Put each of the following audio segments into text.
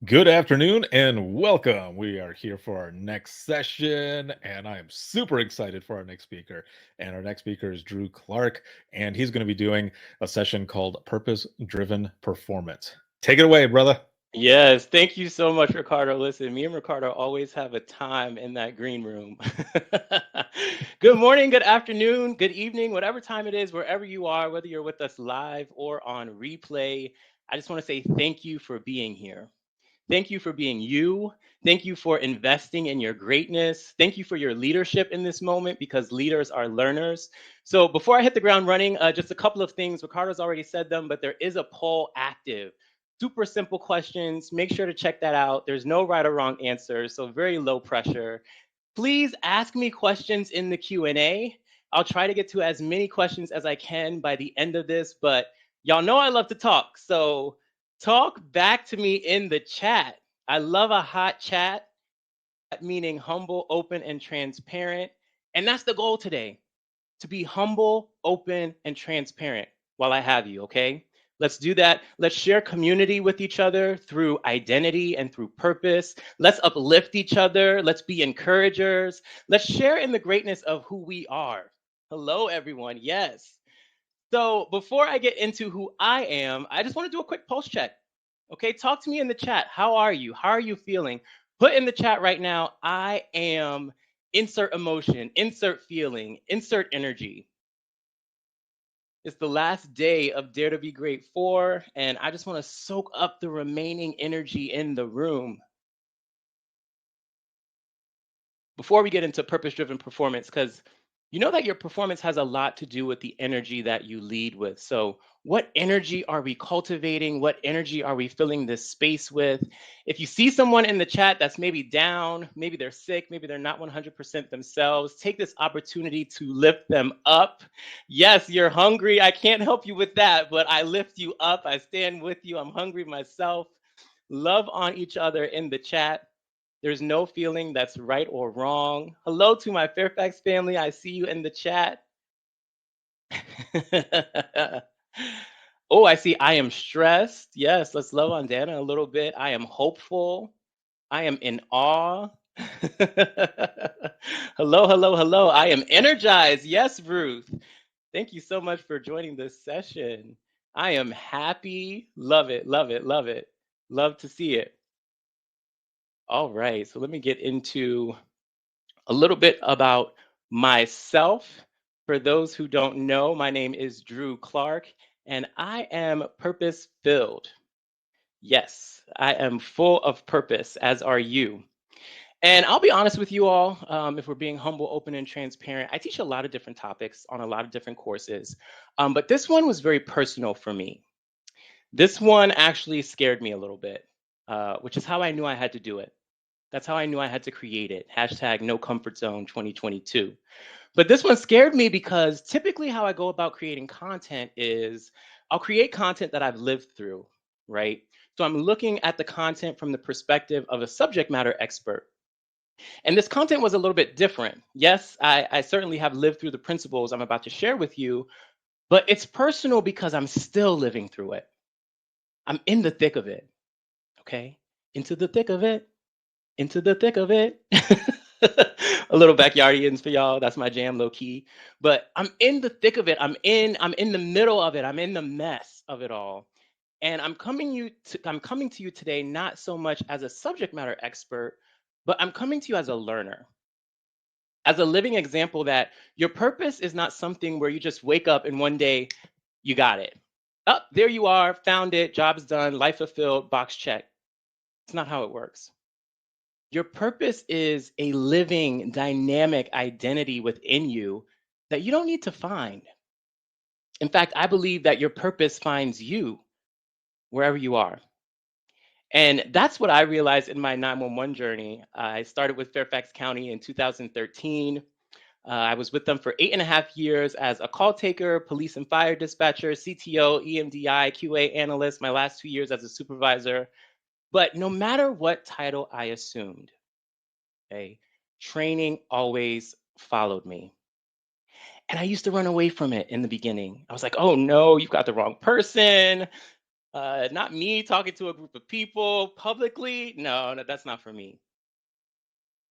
Good afternoon and welcome. We are here for our next session, and I am super excited for our next speaker. And our next speaker is Drew Clarke, and he's going to be doing a session called Purpose Driven Performance. Take it away, brother. Yes, thank you so much, Ricardo. Listen, me and Ricardo always have a time in that green room. Good morning, good afternoon, good evening, whatever time it is, wherever you are, whether you're with us live or on replay. I just want to say thank you for being here. Thank you for being you. Thank you for investing in your greatness. Thank you for your leadership in this moment because leaders are learners. So, before I hit the ground running, just a couple of things. Ricardo's already said them, but there is a poll active. Super simple questions. Make sure to check that out. There's no right or wrong answers, so very low pressure. Please ask me questions in the Q&A. I'll try to get to as many questions as I can by the end of this, but y'all know I love to talk. So talk back to me in the chat. I love a hot chat, meaning humble, open, and transparent. And that's the goal today, to be humble, open, and transparent while I have you, okay? Let's do that. Let's share community with each other through identity and through purpose. Let's uplift each other. Let's be encouragers. Let's share in the greatness of who we are. Hello, everyone. Yes. So before I get into who I am, I just want to do a quick pulse check. Okay, talk to me in the chat. How are you? How are you feeling? Put in the chat right now, I am, insert emotion, insert feeling, insert energy. It's the last day of Dare to Be Great 4, and I just want to soak up the remaining energy in the room before we get into purpose driven performance, because you know that your performance has a lot to do with the energy that you lead with. So, what energy are we cultivating? What energy are we filling this space with? If you see someone in the chat that's maybe down, maybe they're sick, maybe they're not 100% themselves, take this opportunity to lift them up. Yes, you're hungry. I can't help you with that, but I lift you up. I stand with you. I'm hungry myself. Love on each other in the chat. There's no feeling that's right or wrong. Hello to my Fairfax family. I see you in the chat. Oh, I see. I am stressed. Yes, let's love on Dana a little bit. I am hopeful. I am in awe. Hello, hello, hello. I am energized. Yes, Ruth. Thank you so much for joining this session. I am happy. Love it, love it, love it. Love to see it. All right, so let me get into a little bit about myself. For those who don't know, my name is Drew Clarke, and I am purpose filled. Yes, I am full of purpose, as are you. And I'll be honest with you all, if we're being humble, open, and transparent, I teach a lot of different topics on a lot of different courses. But this one was very personal for me. This one actually scared me a little bit, which is how I knew I had to do it. That's how I knew I had to create it. Hashtag no comfort zone 2022. But this one scared me because typically how I go about creating content is I'll create content that I've lived through, right? So I'm looking at the content from the perspective of a subject matter expert. And this content was a little bit different. Yes, I certainly have lived through the principles I'm about to share with you, but it's personal because I'm still living through it. I'm in the thick of it, okay? Into the thick of it, into the thick of it. A little backyardians for y'all. That's my jam, low key. But I'm in the thick of it. I'm in the middle of it. I'm in the mess of it all. And I'm coming to you today not so much as a subject matter expert, but I'm coming to you as a learner, as a living example that your purpose is not something where you just wake up and one day you got it. Up, there you are, found it, job's done, life fulfilled, box check. It's not how it works. Your purpose is a living, dynamic identity within you that you don't need to find. In fact, I believe that your purpose finds you wherever you are. And that's what I realized in my 911 journey. I started with Fairfax County in 2013. I was with them for 8.5 years as a call taker, police and fire dispatcher, CTO, EMDI, QA analyst, my last 2 years as a supervisor. But no matter what title I assumed, okay, training always followed me. And I used to run away from it in the beginning. I was like, oh no, you've got the wrong person. Not me talking to a group of people publicly. No, no, that's not for me.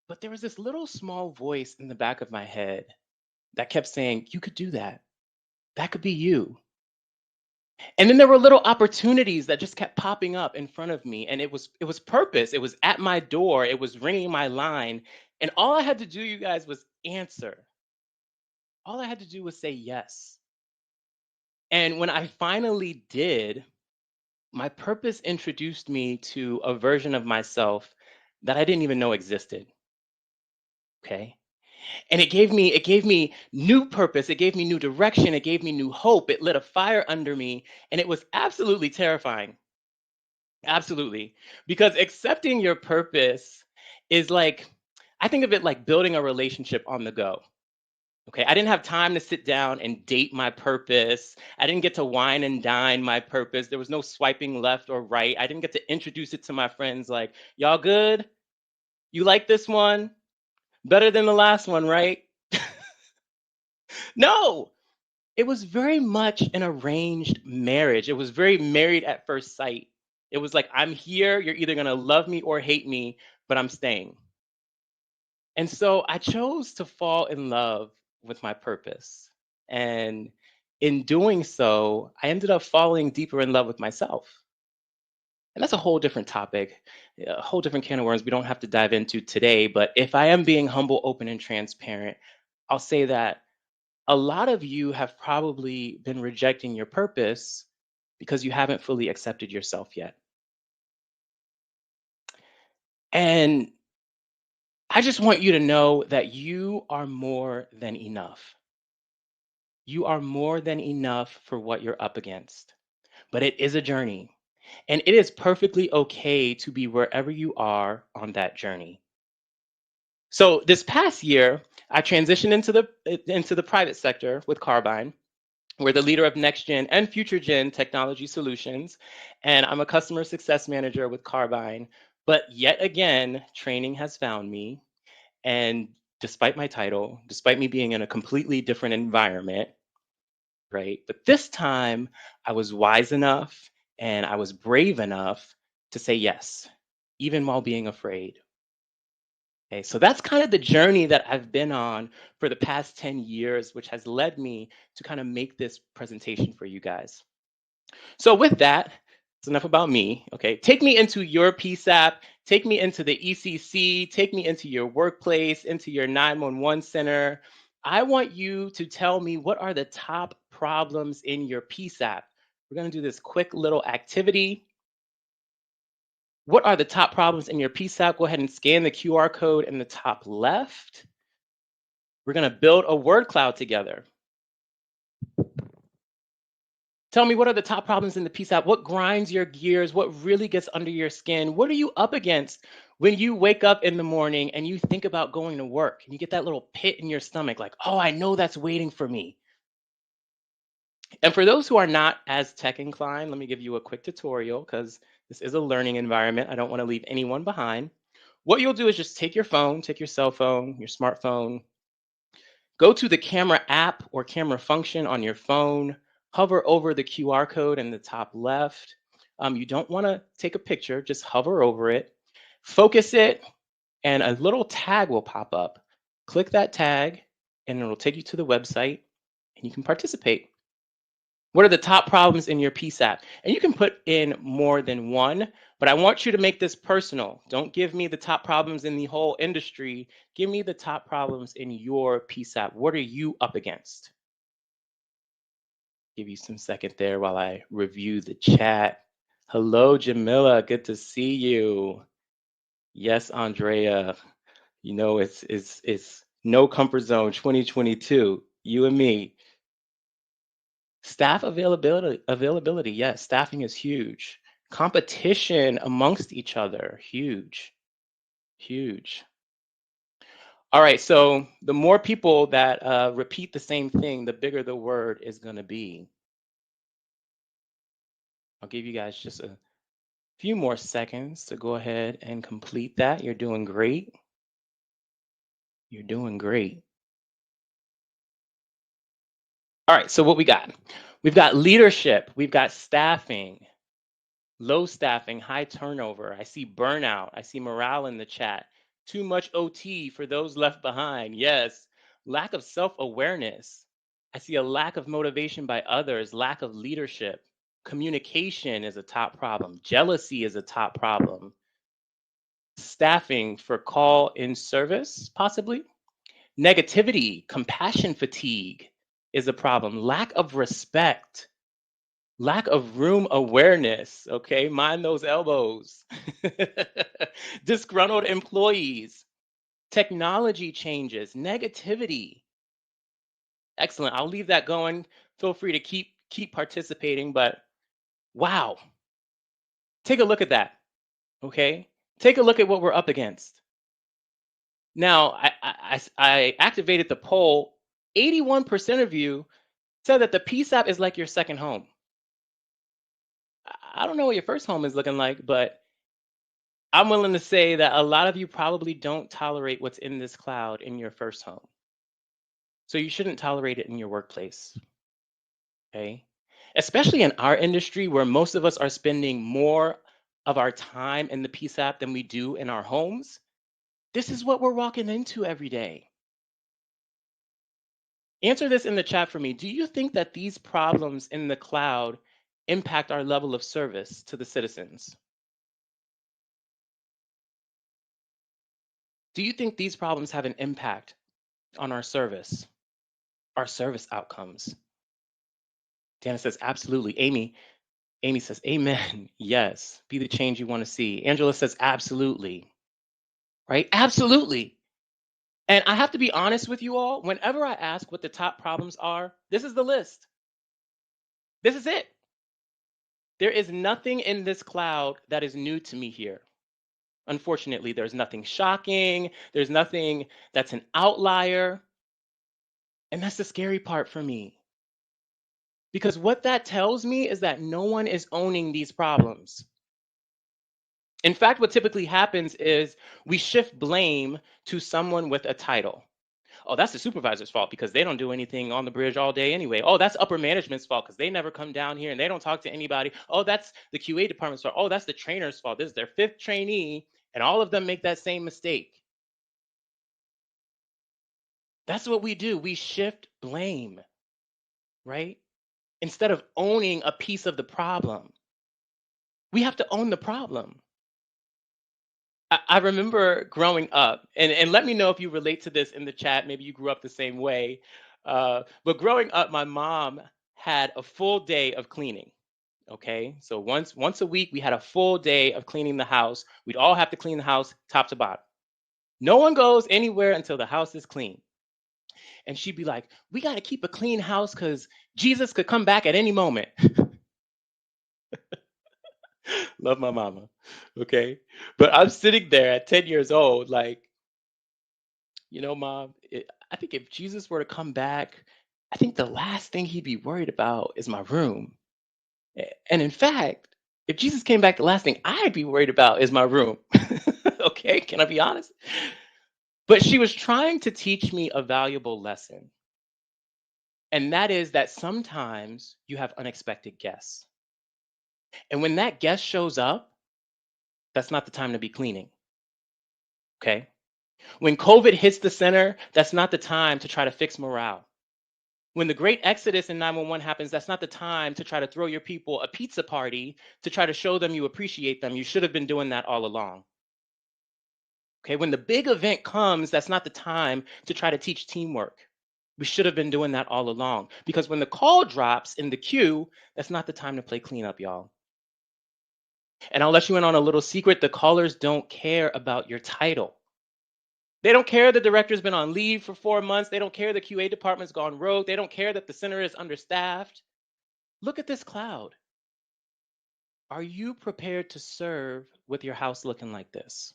But there was this little small voice in the back of my head that kept saying, "You could do that. That could be you." And then there were little opportunities that just kept popping up in front of me, and it was purpose. It was at my door. It was ringing my line, and all I had to do, you guys, was answer. All I had to do was say yes. And when I finally did, my purpose introduced me to a version of myself that I didn't even know existed. Okay. And it gave me new purpose, it gave me new direction, it gave me new hope, it lit a fire under me, and it was absolutely terrifying. Absolutely. Because accepting your purpose is like, I think of it like building a relationship on the go. Okay. I didn't have time to sit down and date my purpose. I didn't get to wine and dine my purpose. There was no swiping left or right. I didn't get to introduce it to my friends like, y'all good? You like this one? Better than the last one, right? No, it was very much an arranged marriage. It was very married at first sight. It was like, I'm here, you're either gonna love me or hate me, but I'm staying. And so I chose to fall in love with my purpose. And in doing so, I ended up falling deeper in love with myself. And that's a whole different topic, a whole different can of worms we don't have to dive into today. But if I am being humble, open, and transparent, I'll say that a lot of you have probably been rejecting your purpose because you haven't fully accepted yourself yet. And I just want you to know that you are more than enough. You are more than enough for what you're up against. But it is a journey, and it is perfectly okay to be wherever you are on that journey. So this past year, I transitioned into the private sector with Carbyne. We're the leader of next gen and future gen technology solutions. And I'm a customer success manager with Carbyne. But yet again, training has found me. And despite my title, despite me being in a completely different environment, right? But this time I was wise enough and I was brave enough to say yes, even while being afraid. Okay, so that's kind of the journey that I've been on for the past 10 years, which has led me to kind of make this presentation for you guys. So with that, it's enough about me. Okay, take me into your PSAP, take me into the ECC, take me into your workplace, into your 911 center. I want you to tell me what are the top problems in your PSAP. We're going to do this quick little activity. What are the top problems in your PSAP? Go ahead and scan the QR code in the top left. We're going to build a word cloud together. Tell me, what are the top problems in the PSAP? What grinds your gears? What really gets under your skin? What are you up against when you wake up in the morning and you think about going to work and you get that little pit in your stomach like, oh, I know that's waiting for me. And for those who are not as tech inclined, let me give you a quick tutorial because this is a learning environment. I don't want to leave anyone behind. What you'll do is just take your phone, take your cell phone, your smartphone, go to the camera app or camera function on your phone, hover over the QR code in the top left. You don't want to take a picture, just hover over it, focus it, and a little tag will pop up. Click that tag, and it'll take you to the website, and you can participate. What are the top problems in your PSAP? And you can put in more than one, but I want you to make this personal. Don't give me the top problems in the whole industry. Give me the top problems in your PSAP. What are you up against? Give you some second there while I review the chat. Hello, Jamila. Good to see you. Yes, Andrea. You know, it's no comfort zone 2022. You and me. Staff availability, yes, staffing is huge. Competition amongst each other, huge, huge. All right, so the more people that repeat the same thing, the bigger the word is going to be. I'll give you guys just a few more seconds to go ahead and complete that. You're doing great. You're doing great. All right, so what we got? We've got leadership, we've got staffing, Low staffing, high turnover. I see burnout. I see morale in the chat. Too much OT for those left behind. Yes. Lack of self awareness. I see a lack of motivation by others, lack of leadership. Communication is a top problem. Jealousy is a top problem. Staffing for call in service, possibly. Negativity, compassion fatigue is a problem. Lack of respect, lack of room awareness. Okay, mind those elbows. Disgruntled employees, technology changes, negativity. Excellent. I'll leave that going. Feel free to keep participating, but wow. Take a look at that. Okay? Take a look at what we're up against. Now, I activated the poll. 81% of you said that the PSAP is like your second home. I don't know what your first home is looking like, but I'm willing to say that a lot of you probably don't tolerate what's in this cloud in your first home. So you shouldn't tolerate it in your workplace. Okay? Especially in our industry where most of us are spending more of our time in the PSAP than we do in our homes. This is what we're walking into every day. Answer this in the chat for me. Do you think that these problems in the cloud impact our level of service to the citizens? Do you think these problems have an impact on our service outcomes? Dana says, absolutely. Amy says, amen. Yes. Be the change you want to see. Angela says, absolutely. Right? Absolutely. And I have to be honest with you all. Whenever I ask what the top problems are, this is the list. This is it. There is nothing in this cloud that is new to me here. Unfortunately, there's nothing shocking. There's nothing that's an outlier. And that's the scary part for me. Because what that tells me is that no one is owning these problems. In fact, what typically happens is we shift blame to someone with a title. Oh, that's the supervisor's fault because they don't do anything on the bridge all day anyway. Oh, that's upper management's fault because they never come down here and they don't talk to anybody. Oh, that's the QA department's fault. Oh, that's the trainer's fault. This is their fifth trainee, and all of them make that same mistake. That's what we do. We shift blame, right? Instead of owning a piece of the problem, we have to own the problem. I remember growing up, and let me know if you relate to this in the chat. Maybe you grew up the same way. But growing up, my mom had a full day of cleaning. Okay, so once a week, we had a full day of cleaning the house. We'd all have to clean the house top to bottom. No one goes anywhere until the house is clean. And she'd be like, "We got to keep a clean house because Jesus could come back at any moment." Love my mama. Okay, but I'm sitting there at 10 years old, like, Mom, I think if Jesus were to come back, I think the last thing he'd be worried about is my room. And in fact, if Jesus came back, the last thing I'd be worried about is my room. Okay, can I be honest? But she was trying to teach me a valuable lesson. And that is that sometimes you have unexpected guests. And when that guest shows up, that's not the time to be cleaning. Okay? When COVID hits the center, that's not the time to try to fix morale. When the great exodus in 911 happens, that's not the time to try to throw your people a pizza party to try to show them you appreciate them. You should have been doing that all along. Okay, when the big event comes, that's not the time to try to teach teamwork. We should have been doing that all along. Because when the call drops in the queue, that's not the time to play cleanup, y'all. And I'll let you in on a little secret. The callers don't care about your title. They don't care the director's been on leave for 4 months. They don't care the QA department's gone rogue. They don't care that the center is understaffed. Look at this cloud. Are you prepared to serve with your house looking like this?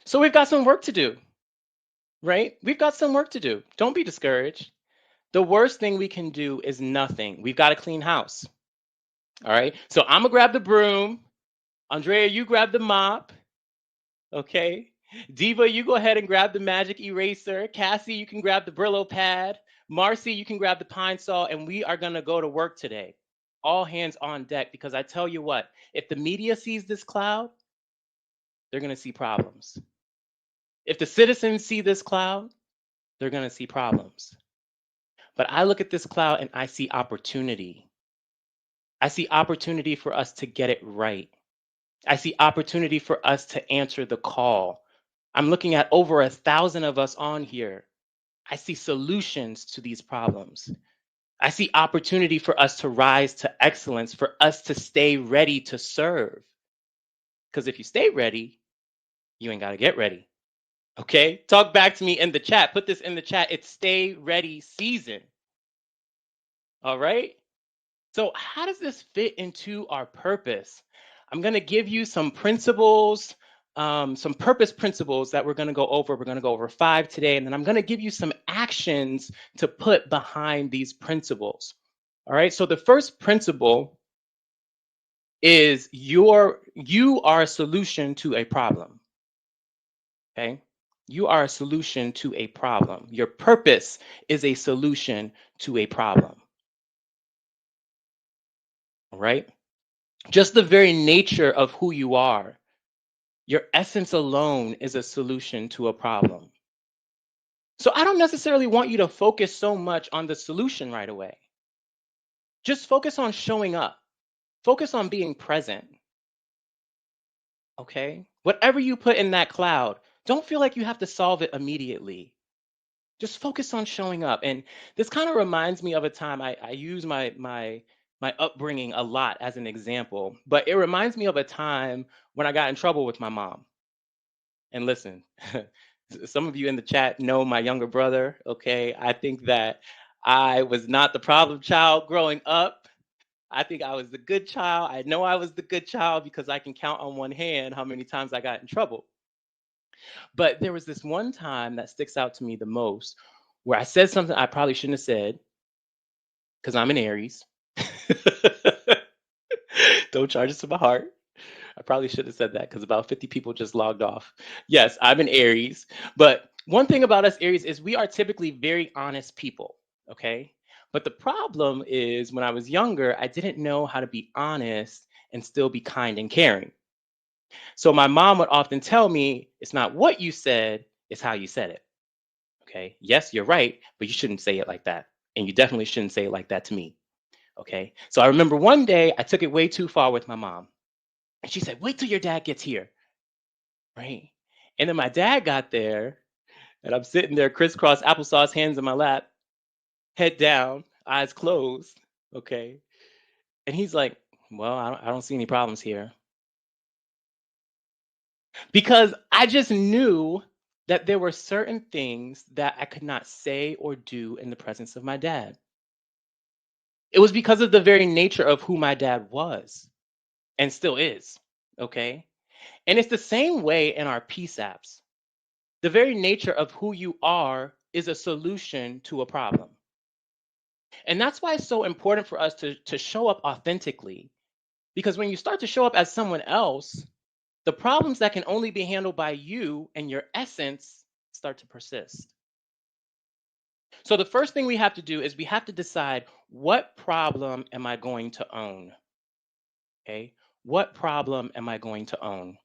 So we've got some work to do, right? We've got some work to do. Don't be discouraged. The worst thing we can do is nothing. We've got a clean house. All right. So I'm going to grab the broom. Andrea, you grab the mop. Okay. Diva, you go ahead and grab the magic eraser. Cassie, you can grab the Brillo pad. Marcy, you can grab the pine saw, and we are going to go to work today. all hands on deck, because I tell you what, if the media sees this cloud, they're going to see problems. If the citizens see this cloud, they're going to see problems. But I look at this cloud and I see opportunity. I see opportunity for us to get it right. I see opportunity for us to answer the call. I'm looking at over 1,000 of us on here. I see solutions to these problems. I see opportunity for us to rise to excellence, for us to stay ready to serve. Because if you stay ready, you ain't got to get ready. Okay? Talk back to me in the chat. Put this in the chat. It's stay ready season. All right? So, how does this fit into our purpose? I'm going to give you some principles, some purpose principles that we're going to go over. We're going to go over 5 today, and then I'm going to give you some actions to put behind these principles. All right. So, the first principle is you are a solution to a problem. Okay. You are a solution to a problem. Your purpose is a solution to a problem. All right. Just the very nature of who you are, your essence alone is a solution to a problem. So I don't necessarily want you to focus so much on the solution right away. Just focus on showing up. Focus on being present. Okay? Whatever you put in that cloud, don't feel like you have to solve it immediately. Just focus on showing up. And this kind of reminds me of a time I use my upbringing a lot as an example, but it reminds me of a time when I got in trouble with my mom. And listen, some of you in the chat know my younger brother, okay? I think that I was not the problem child growing up. I think I was the good child. I know I was the good child because I can count on one hand how many times I got in trouble. But there was this one time that sticks out to me the most where I said something I probably shouldn't have said because I'm an Aries. Don't charge it to my heart. I probably should have said that because about 50 people just logged off. Yes, I'm an Aries. But one thing about us Aries is we are typically very honest people. Okay. But the problem is when I was younger, I didn't know how to be honest and still be kind and caring. So my mom would often tell me, it's not what you said, it's how you said it. Okay. Yes, you're right, but you shouldn't say it like that. And you definitely shouldn't say it like that to me. Okay. So I remember one day I took it way too far with my mom. And she said, wait till your dad gets here. Right. And then my dad got there, and I'm sitting there, crisscross applesauce, hands in my lap, head down, eyes closed. Okay. And he's like, well, I don't see any problems here. Because I just knew that there were certain things that I could not say or do in the presence of my dad. It was because of the very nature of who my dad was and still is. Okay. And it's the same way in our peace apps. The very nature of who you are is a solution to a problem. And that's why it's so important for us to show up authentically. Because when you start to show up as someone else, the problems that can only be handled by you and your essence start to persist. So the first thing we have to do is we have to decide, what problem am I going to own? Okay. What problem am I going to own?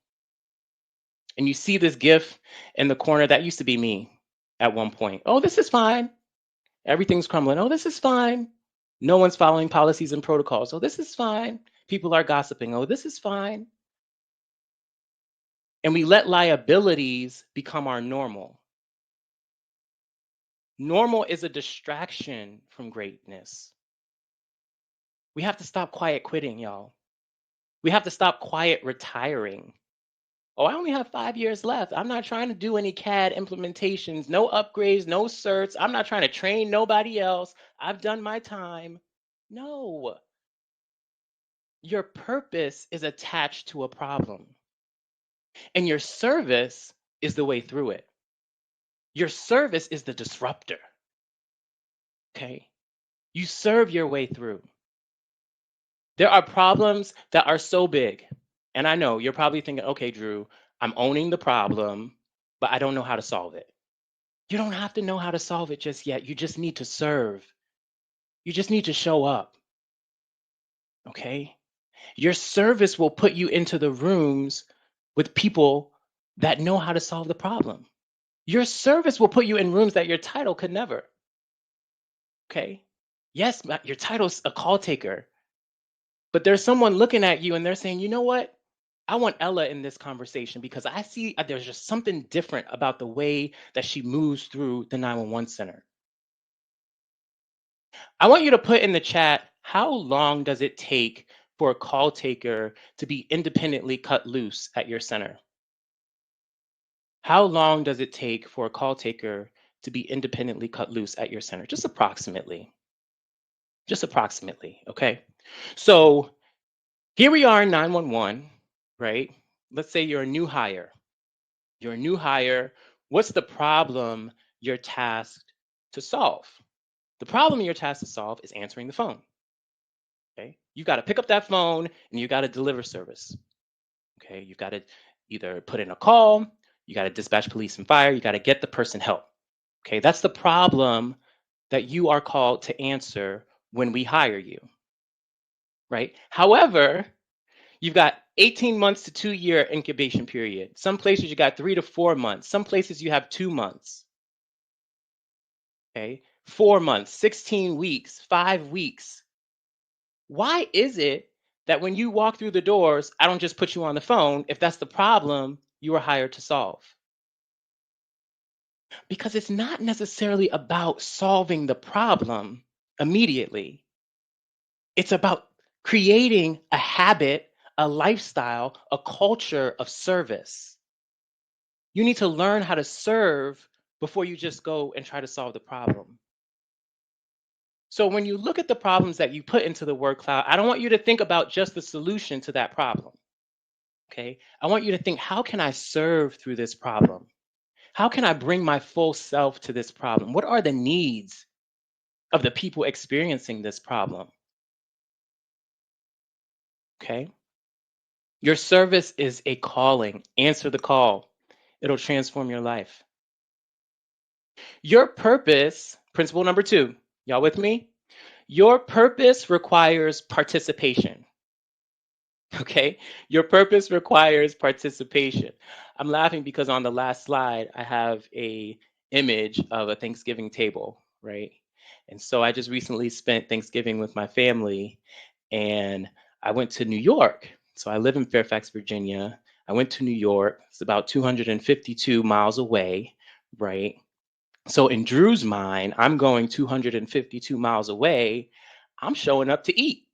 And you see this GIF in the corner, that used to be me at one point. Oh, this is fine. Everything's crumbling. Oh, this is fine. No one's following policies and protocols. Oh, this is fine. People are gossiping. Oh, this is fine. And we let liabilities become our normal. Normal is a distraction from greatness. We have to stop quiet quitting, y'all. We have to stop quiet retiring. Oh, I only have 5 years left. I'm not trying to do any CAD implementations, no upgrades, no certs. I'm not trying to train nobody else. I've done my time. No. Your purpose is attached to a problem, and your service is the way through it. Your service is the disruptor. Okay. You serve your way through. There are problems that are so big. And I know you're probably thinking, okay, Drew, I'm owning the problem, but I don't know how to solve it. You don't have to know how to solve it just yet. You just need to serve. You just need to show up. Okay? Your service will put you into the rooms with people that know how to solve the problem. Your service will put you in rooms that your title could never. Okay? Yes, your title's a call taker, but there's someone looking at you and they're saying, you know what? I want Ella in this conversation because I see there's just something different about the way that she moves through the 911 center. I want you to put in the chat, how long does it take for a call taker to be independently cut loose at your center? How long does it take for a call taker to be independently cut loose at your center? Just approximately. Just approximately, okay? So here we are in 911, right? Let's say you're a new hire. You're a new hire. What's the problem you're tasked to solve? The problem you're tasked to solve is answering the phone. Okay. You got to pick up that phone and you got to deliver service. Okay. You've got to either put in a call, you got to dispatch police and fire, you got to get the person help. Okay. That's the problem that you are called to answer when we hire you. Right. However, you've got 18 months to 2 year incubation period. Some places you got 3 to 4 months. Some places you have 2 months. Okay. 4 months, 16 weeks, 5 weeks. Why is it that when you walk through the doors, I don't just put you on the phone if that's the problem you were hired to solve? Because it's not necessarily about solving the problem immediately. It's about creating a habit, a lifestyle, a culture of service. You need to learn how to serve before you just go and try to solve the problem. So when you look at the problems that you put into the word cloud, I don't want you to think about just the solution to that problem. Okay. I want you to think, how can I serve through this problem? How can I bring my full self to this problem? What are the needs of the people experiencing this problem? Okay. Your service is a calling. Answer the call. It'll transform your life. Your purpose, principle number 2, y'all with me? Your purpose requires participation. Okay. Your purpose requires participation. I'm laughing because on the last slide, I have a image of a Thanksgiving table, right? And so I just recently spent Thanksgiving with my family and I went to New York. So I live in Fairfax, Virginia. I went to New York. It's about 252 miles away, right? So in Drew's mind, I'm going 252 miles away. I'm showing up to eat.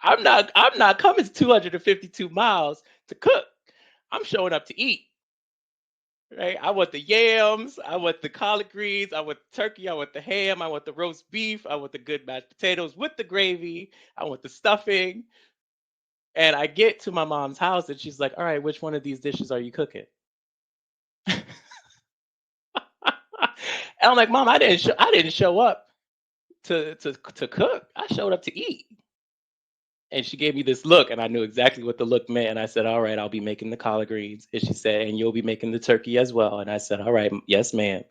I'm not coming 252 miles to cook. I'm showing up to eat. Right? I want the yams, I want the collard greens, I want the turkey, I want the ham, I want the roast beef, I want the good mashed potatoes with the gravy, I want the stuffing. And I get to my mom's house and she's like, "All right, which one of these dishes are you cooking?" And I'm like, "Mom, I didn't show up to cook. I showed up to eat." And she gave me this look, and I knew exactly what the look meant. And I said, "All right, I'll be making the collard greens." And she said, "And you'll be making the turkey as well." And I said, "All right, yes, ma'am."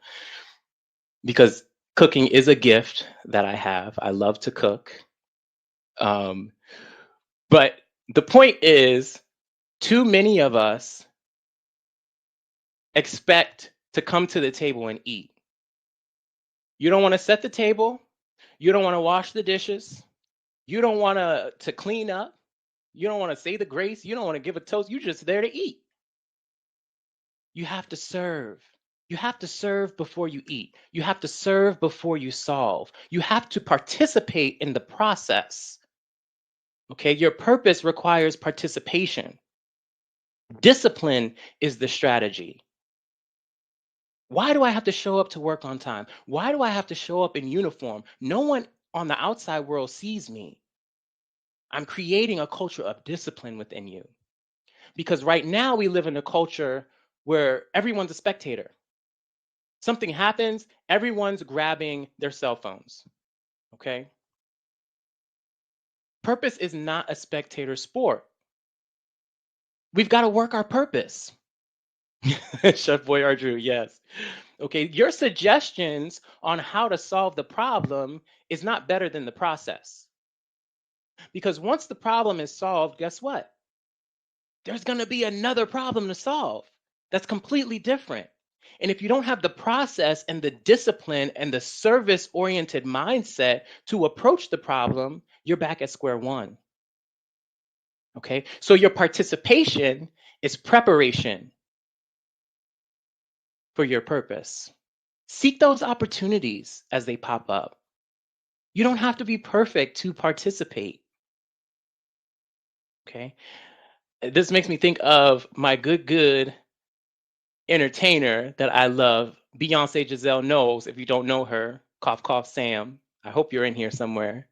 Because cooking is a gift that I have. I love to cook. Um, but the point is, too many of us expect to come to the table and eat. You don't want to set the table. You don't want to wash the dishes. You don't want to clean up. You don't want to say the grace. You don't want to give a toast. You're just there to eat. You have to serve. You have to serve before you eat. You have to serve before you solve. You have to participate in the process. Okay, your purpose requires participation. Discipline is the strategy. Why do I have to show up to work on time? Why do I have to show up in uniform? No one on the outside world sees me. I'm creating a culture of discipline within you. Because right now we live in a culture where everyone's a spectator. Something happens, everyone's grabbing their cell phones. Okay? Purpose is not a spectator sport. We've got to work our purpose. Chef Boyardee, yes. Okay, your suggestions on how to solve the problem is not better than the process. Because once the problem is solved, guess what? There's going to be another problem to solve that's completely different. And if you don't have the process and the discipline and the service oriented mindset to approach the problem, you're back at square one. Okay, so your participation is preparation for your purpose. Seek those opportunities as they pop up. You don't have to be perfect to participate. Okay, this makes me think of my good entertainer that I love, Beyonce Giselle Knowles. If you don't know her, cough, cough, Sam. I hope you're in here somewhere.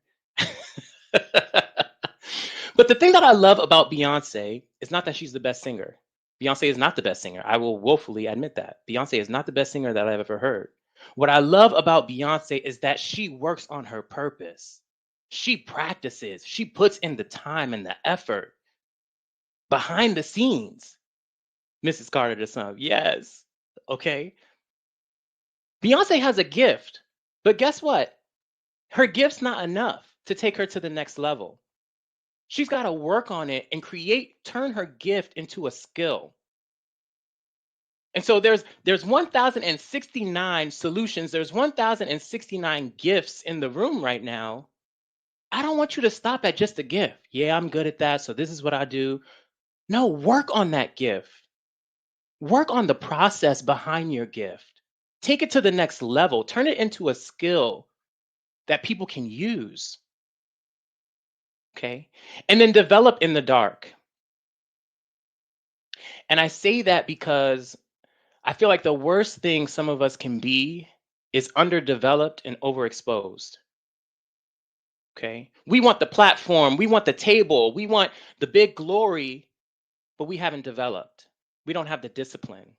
But the thing that I love about Beyonce is not that she's the best singer. Beyonce is not the best singer. I will woefully admit that. Beyonce is not the best singer that I've ever heard. What I love about Beyonce is that she works on her purpose. She practices, she puts in the time and the effort behind the scenes. Mrs. Carter the song. Yes. Okay. Beyonce has a gift, but guess what? Her gift's not enough to take her to the next level. She's got to work on it and turn her gift into a skill. And so there's 1069 solutions, there's 1069 gifts in the room right now. I don't want you to stop at just a gift. Yeah, I'm good at that, so this is what I do. No, work on that gift. Work on the process behind your gift. Take it to the next level. Turn it into a skill that people can use. Okay. And then develop in the dark. And I say that because I feel like the worst thing some of us can be is underdeveloped and overexposed. Okay. We want the platform, we want the table, we want the big glory, but we haven't developed. We don't have the discipline.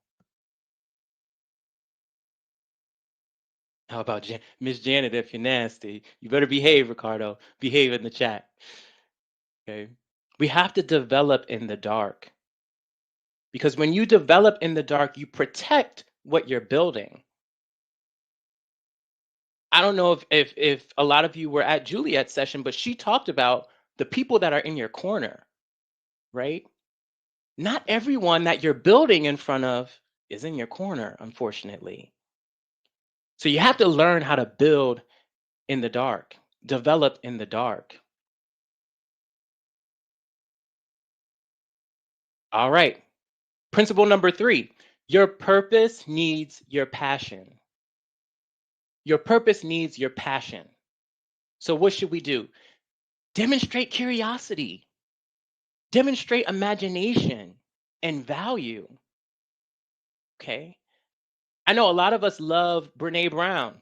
How about Miss Janet? If you're nasty, you better behave, Ricardo. Behave in the chat. Okay. We have to develop in the dark. Because when you develop in the dark, you protect what you're building. I don't know if a lot of you were at Juliet's session, but she talked about the people that are in your corner, right? Not everyone that you're building in front of is in your corner, unfortunately. So you have to learn how to build in the dark, develop in the dark. All right. Principle number 3, your purpose needs your passion. Your purpose needs your passion. So what should we do? Demonstrate curiosity, demonstrate imagination and value. Okay. I know a lot of us love Brene Brown.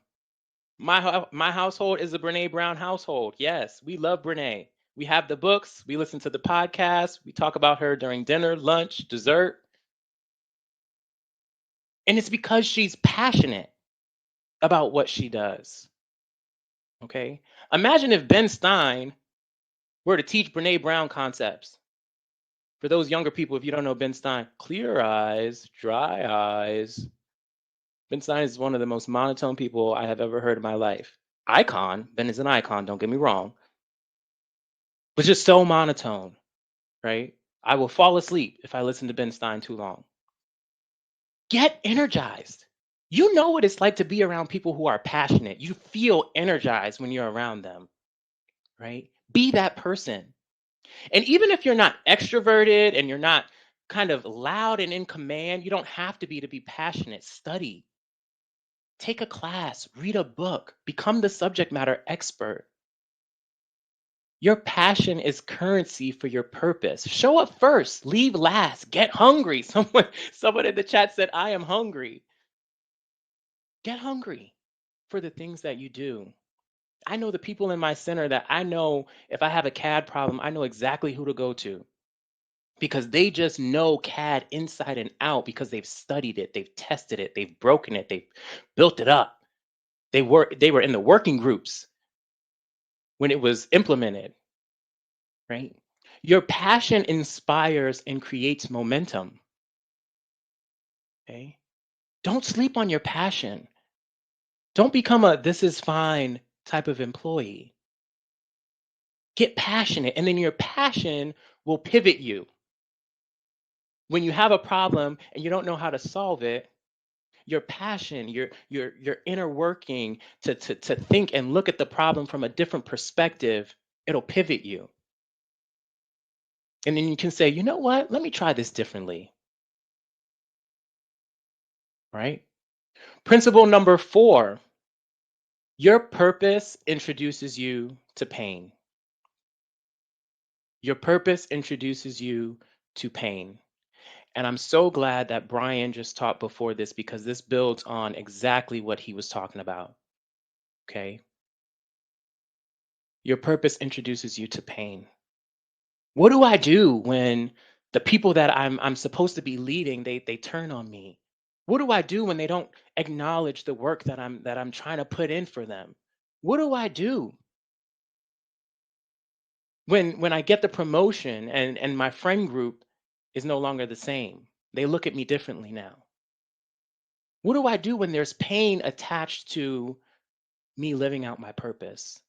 My household is a Brene Brown household. Yes, we love Brene. We have the books, we listen to the podcast, we talk about her during dinner, lunch, dessert. And it's because she's passionate about what she does. Okay. Imagine if Ben Stein were to teach Brene Brown concepts. For those younger people, if you don't know Ben Stein, clear eyes, dry eyes. Ben Stein is one of the most monotone people I have ever heard in my life. Icon. Ben is an icon, don't get me wrong. But just so monotone, right? I will fall asleep if I listen to Ben Stein too long. Get energized. You know what it's like to be around people who are passionate. You feel energized when you're around them, right? Be that person. And even if you're not extroverted and you're not kind of loud and in command, you don't have to be passionate. Study, take a class, read a book, become the subject matter expert. Your passion is currency for your purpose. Show up first, leave last, get hungry. Someone in the chat said, I am hungry. Get hungry for the things that you do. I know the people in my center that I know if I have a CAD problem, I know exactly who to go to because they just know CAD inside and out because they've studied it, they've tested it, they've broken it, they've built it up. They were in the working groups when it was implemented, right? Your passion inspires and creates momentum. Okay? Don't sleep on your passion. Don't become a this is fine type of employee. Get passionate, and then your passion will pivot you. When you have a problem and you don't know how to solve it, your passion, your inner working to think and look at the problem from a different perspective, it'll pivot you. And then you can say, you know what? Let me try this differently, right? Principle number 4, your purpose introduces you to pain. Your purpose introduces you to pain. And I'm so glad that Brian just taught before this because this builds on exactly what he was talking about. Okay. Your purpose introduces you to pain. What do I do when the people that I'm supposed to be leading, they turn on me? What do I do when they don't acknowledge the work that I'm trying to put in for them? What do I do when I get the promotion and my friend group is no longer the same? They look at me differently now. What do I do when there's pain attached to me living out my purpose?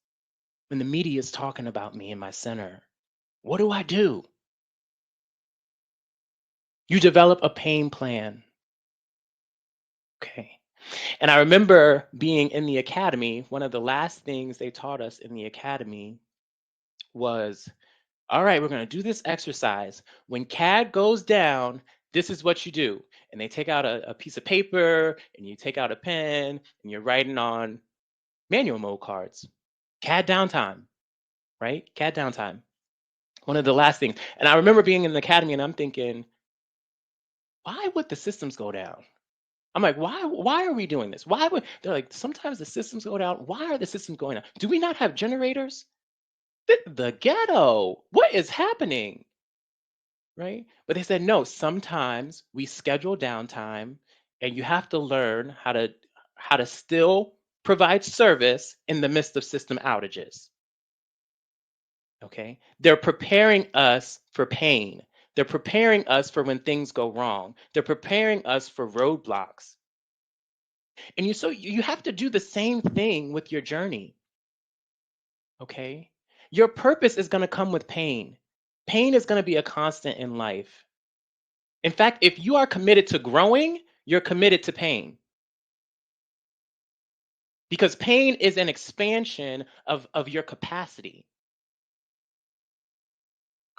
When the media is talking about me in my center, what do I do? You develop a pain plan. Okay. And I remember being in the academy, one of the last things they taught us in the academy was, all right, we're going to do this exercise. When CAD goes down, this is what you do. And they take out a piece of paper and you take out a pen and you're writing on manual mode cards. CAD downtime, right? CAD downtime. One of the last things. And I remember being in the academy and I'm thinking, why would the systems go down? I'm like, why are we doing this? Why would they're like, sometimes the systems go down. Why are the systems going down? Do we not have generators? The ghetto. What is happening? Right? But they said no, sometimes we schedule downtime and you have to learn how to still provide service in the midst of system outages. Okay? They're preparing us for pain. They're preparing us for when things go wrong. They're preparing us for roadblocks. And you have to do the same thing with your journey. Okay? Your purpose is going to come with pain. Pain is going to be a constant in life. In fact, if you are committed to growing, you're committed to pain. Because pain is an expansion of your capacity.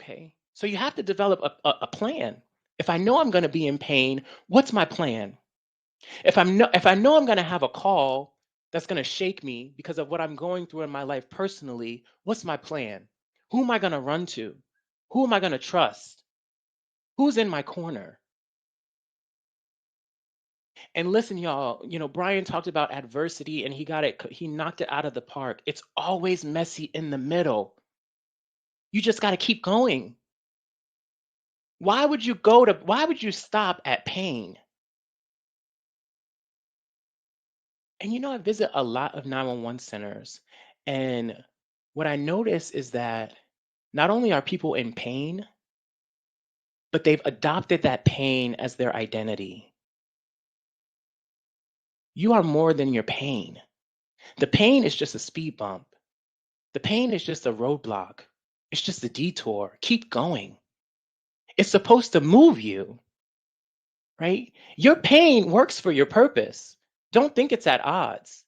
Okay? So you have to develop a plan. If I know I'm going to be in pain, what's my plan? If I know I'm going to have a call that's going to shake me because of what I'm going through in my life personally, what's my plan? Who am I going to run to? Who am I going to trust? Who's in my corner? And listen, y'all, Brian talked about adversity and he knocked it out of the park. It's always messy in the middle. You just got to keep going. Why would you stop at pain? And I visit a lot of 911 centers. And what I notice is that not only are people in pain, but they've adopted that pain as their identity. You are more than your pain. The pain is just a speed bump. The pain is just a roadblock. It's just a detour. Keep going. It's supposed to move you, right? Your pain works for your purpose. Don't think it's at odds.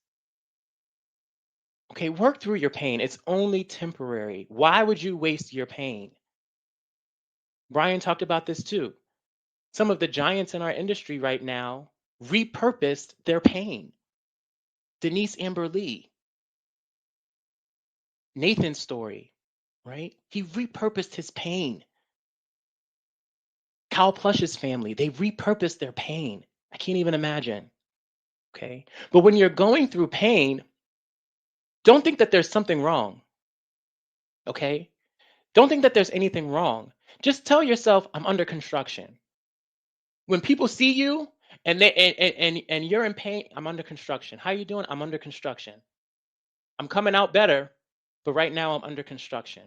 Okay, work through your pain. It's only temporary. Why would you waste your pain? Brian talked about this too. Some of the giants in our industry right now repurposed their pain. Denise Amber Lee, Nathan's story, right? He repurposed his pain. Kyle Plush's family, they repurposed their pain. I can't even imagine. Okay. But when you're going through pain, don't think that there's something wrong. Okay. Don't think that there's anything wrong. Just tell yourself, I'm under construction. When people see you and you're in pain, I'm under construction. How you doing? I'm under construction. I'm coming out better, but right now I'm under construction.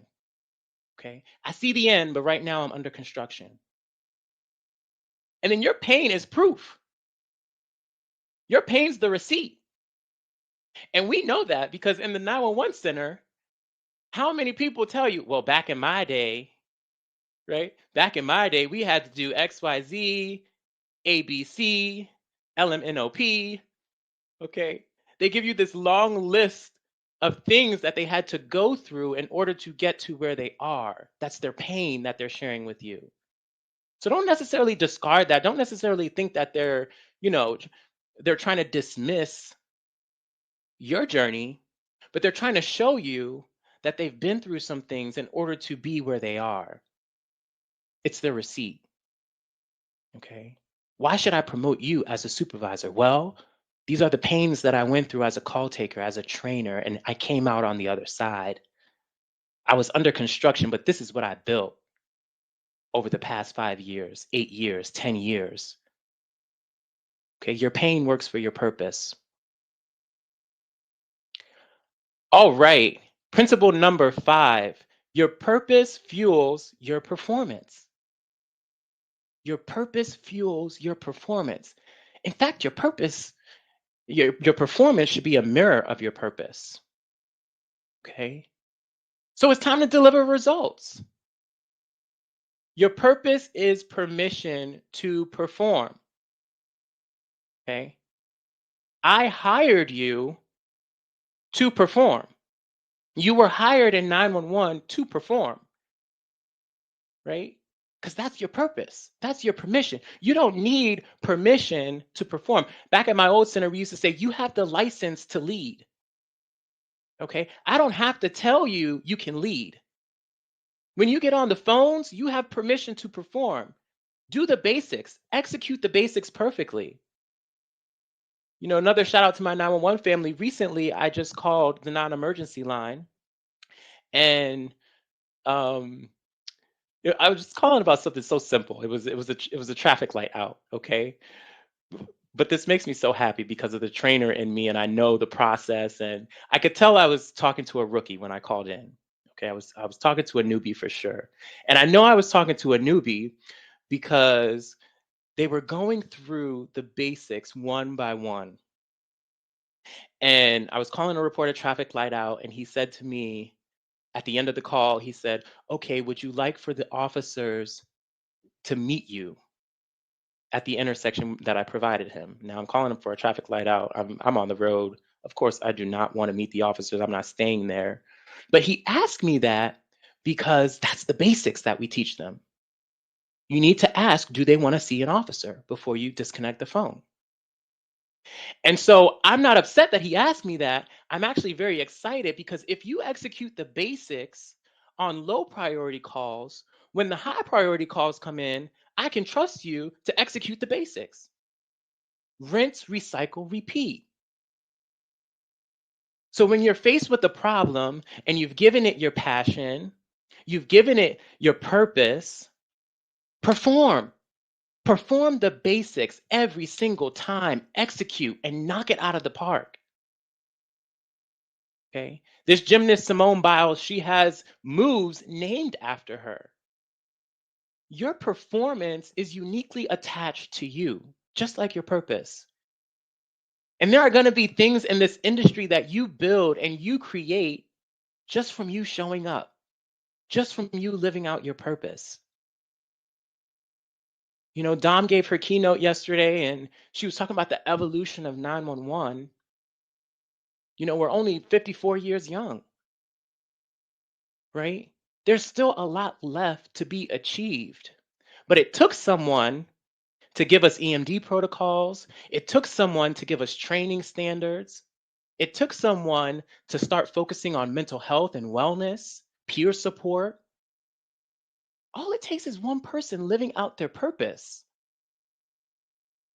Okay. I see the end, but right now I'm under construction. And then your pain is proof. Your pain's the receipt. And we know that because in the 911 center, how many people tell you, well, back in my day, right? Back in my day, we had to do XYZ, ABC, LMNOP. Okay. They give you this long list of things that they had to go through in order to get to where they are. That's their pain that they're sharing with you. So don't necessarily discard that. Don't necessarily think that you know, they're trying to dismiss your journey, but they're trying to show you that they've been through some things in order to be where they are. It's their receipt. Okay. Why should I promote you as a supervisor? Well, these are the pains that I went through as a call taker, as a trainer, and I came out on the other side. I was under construction, but this is what I built over the past 5 years, 8 years, 10 years. Okay. Your pain works for your purpose. All right. Principle number 5, your purpose fuels your performance. Your purpose fuels your performance. In fact, your performance should be a mirror of your purpose. Okay. So it's time to deliver results. Your purpose is permission to perform. Okay. I hired you to perform. You were hired in 911 to perform, right? Because that's your purpose. That's your permission. You don't need permission to perform. Back at my old center, we used to say, you have the license to lead. Okay. I don't have to tell you you can lead. When you get on the phones, you have permission to perform. Do the basics, execute the basics perfectly. Another shout out to my 911 family. Recently, I just called the non-emergency line, and I was just calling about something so simple. It was a traffic light out, okay? But this makes me so happy because of the trainer in me, and I know the process, and I could tell I was talking to a rookie when I called in. Okay, I was talking to a newbie for sure. And I know I was talking to a newbie because they were going through the basics one by one. And I was calling to report a traffic light out, and he said to me at the end of the call, he said, "Okay, would you like for the officers to meet you at the intersection that I provided him?" Now I'm calling him for a traffic light out. I'm on the road. Of course, I do not want to meet the officers. I'm not staying there. But he asked me that because that's the basics that we teach them. You need to ask, do they want to see an officer before you disconnect the phone? And so I'm not upset that he asked me that. I'm actually very excited because if you execute the basics on low priority calls, when the high priority calls come in, I can trust you to execute the basics. Rinse, recycle, repeat. So when you're faced with a problem and you've given it your passion, you've given it your purpose, perform. Perform the basics every single time, execute and knock it out of the park. Okay. This gymnast, Simone Biles, she has moves named after her. Your performance is uniquely attached to you, just like your purpose. And there are going to be things in this industry that you build and you create just from you showing up, just from you living out your purpose. Dom gave her keynote yesterday and she was talking about the evolution of 911. We're only 54 years young, right? There's still a lot left to be achieved. But it took someone to give us EMD protocols. It took someone to give us training standards. It took someone to start focusing on mental health and wellness, peer support. All it takes is one person living out their purpose.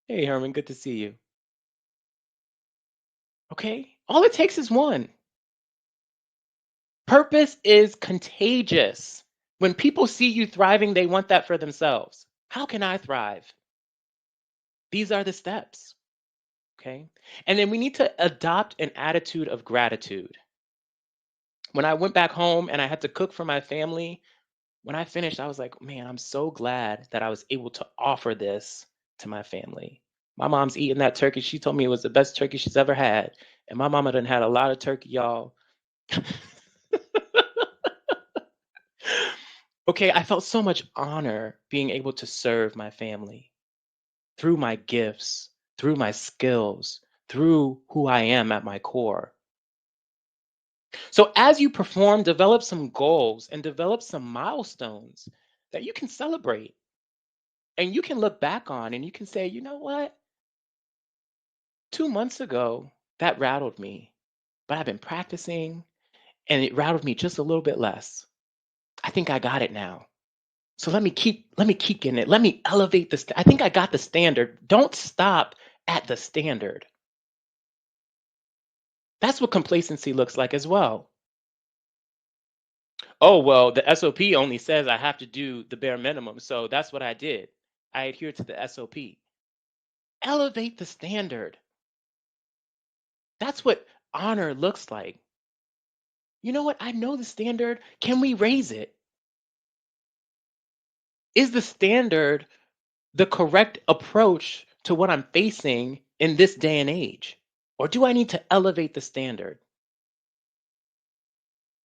Hey, Herman, good to see you. Okay? All it takes is one. Purpose is contagious. When people see you thriving, they want that for themselves. How can I thrive? These are the steps. Okay. And then we need to adopt an attitude of gratitude. When I went back home and I had to cook for my family, when I finished, I was like, man, I'm so glad that I was able to offer this to my family. My mom's eating that turkey. She told me it was the best turkey she's ever had. And my mama done had a lot of turkey, y'all. Okay, I felt so much honor being able to serve my family through my gifts, through my skills, through who I am at my core. So as you perform, develop some goals and develop some milestones that you can celebrate and you can look back on and you can say, you know what? 2 months ago, that rattled me, but I've been practicing and it rattled me just a little bit less. I think I got it now. So let me keep getting it. Let me elevate this. I think I got the standard. Don't stop at the standard. That's what complacency looks like as well. Oh, well, the SOP only says I have to do the bare minimum. So that's what I did. I adhere to the SOP. Elevate the standard. That's what honor looks like. You know what? I know the standard. Can we raise it? Is the standard the correct approach to what I'm facing in this day and age? Or do I need to elevate the standard?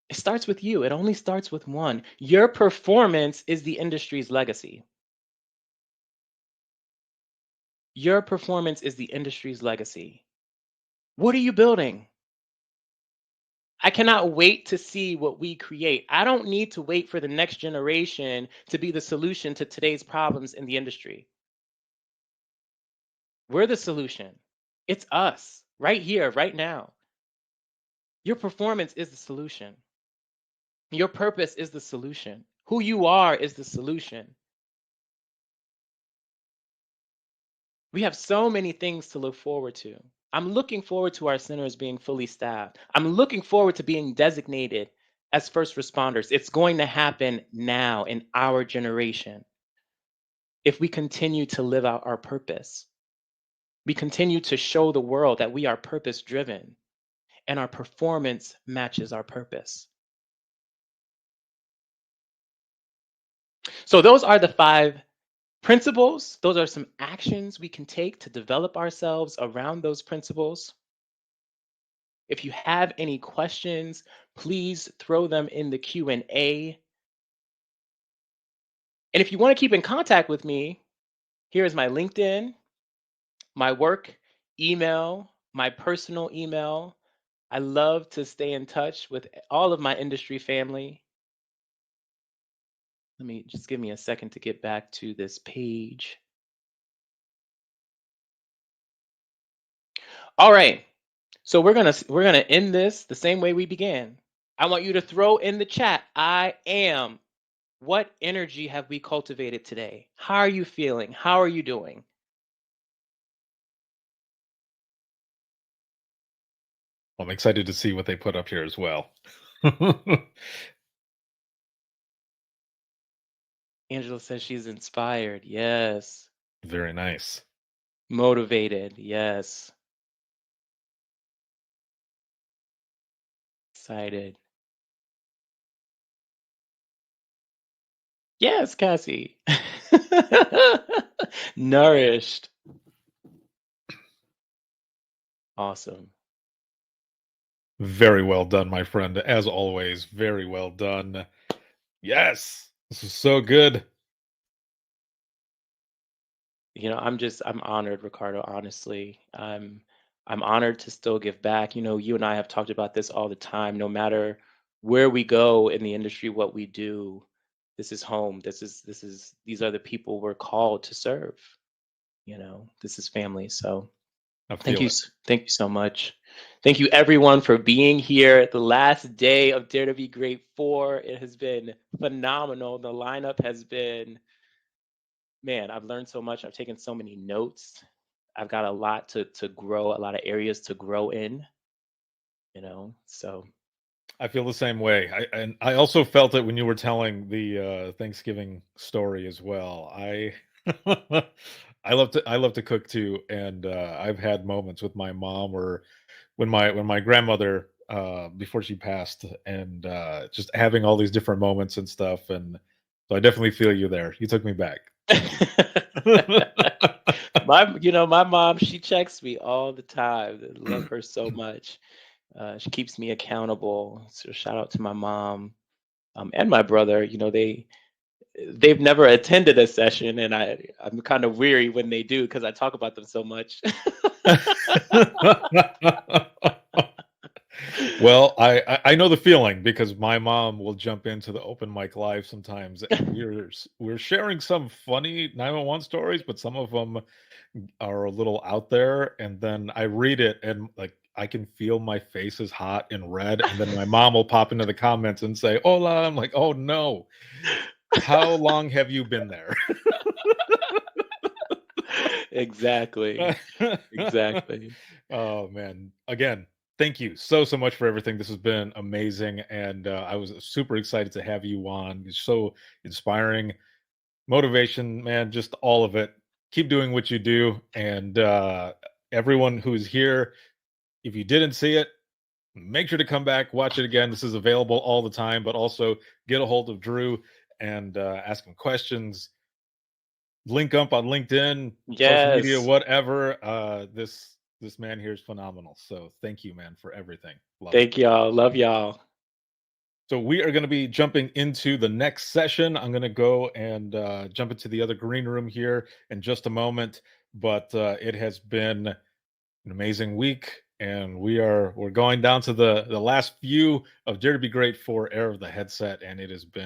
It starts with you. It only starts with one. Your performance is the industry's legacy. Your performance is the industry's legacy. What are you building? I cannot wait to see what we create. I don't need to wait for the next generation to be the solution to today's problems in the industry. We're the solution. It's us right here, right now. Your performance is the solution. Your purpose is the solution. Who you are is the solution. We have so many things to look forward to. I'm looking forward to our centers being fully staffed. I'm looking forward to being designated as first responders. It's going to happen now in our generation. If we continue to live out our purpose, we continue to show the world that we are purpose driven and our performance matches our purpose. So, those are the 5 principles. Those are some actions we can take to develop ourselves around those principles. If you have any questions, please throw them in the Q&A. And if you want to keep in contact with me, here is my LinkedIn, my work email, my personal email. I love to stay in touch with all of my industry family. Let me just give me a second to get back to this page. All right. So we're gonna end this the same way we began. I want you to throw in the chat, I am. What energy have we cultivated today? How are you feeling? How are you doing? I'm excited to see what they put up here as well. Angela says she's inspired. Yes. Very nice. Motivated. Yes. Excited. Yes, Cassie. Nourished. Awesome. Very well done, my friend. As always, very well done. Yes, this is so good. I'm honored, Ricardo, honestly. I'm honored to still give back. You and I have talked about this all the time. No matter where we go in the industry, what we do, this is home. These are the people we're called to serve. This is family. So I thank feel you. it. Thank you so much. Thank you everyone for being here. The last day of Dare to Be Great 4. It has been phenomenal. The lineup has been, man, I've learned so much. I've taken so many notes. I've got a lot to grow, a lot of areas to grow in, so I feel the same way. And I also felt it when you were telling the Thanksgiving story as well. I love to cook too, and I've had moments with my mom where when my grandmother before she passed, and just having all these different moments and stuff, and so I definitely feel you there. You took me back. So. my mom, she checks me all the time. I love her so much. She keeps me accountable. So shout out to my mom, and my brother. They've never attended a session, and I'm kind of weary when they do because I talk about them so much. Well, I know the feeling because my mom will jump into the open mic live sometimes, and we're sharing some funny 911 stories, but some of them are a little out there. And then I read it, and like I can feel my face is hot and red, and then my mom will pop into the comments and say, "Hola." I'm like, "Oh no, how long have you been there?" Exactly. Exactly. Oh man, again, thank you so much for everything. This has been amazing, and I was super excited to have you on. It's so inspiring, motivation, man, just all of it. Keep doing what you do, and everyone who's here, if you didn't see it, make sure to come back, watch it again. This is available all the time, but also get a hold of Drew and ask him questions. Link up on LinkedIn, social media, Yes. whatever. This man here is phenomenal. So thank you, man, for everything. Love it. Thank y'all. Love y'all. So we are going to be jumping into the next session. I'm going to go and jump into the other green room here in just a moment. But it has been an amazing week, and we're going down to the last few of Dare to Be Great for Air of the Headset, and it has been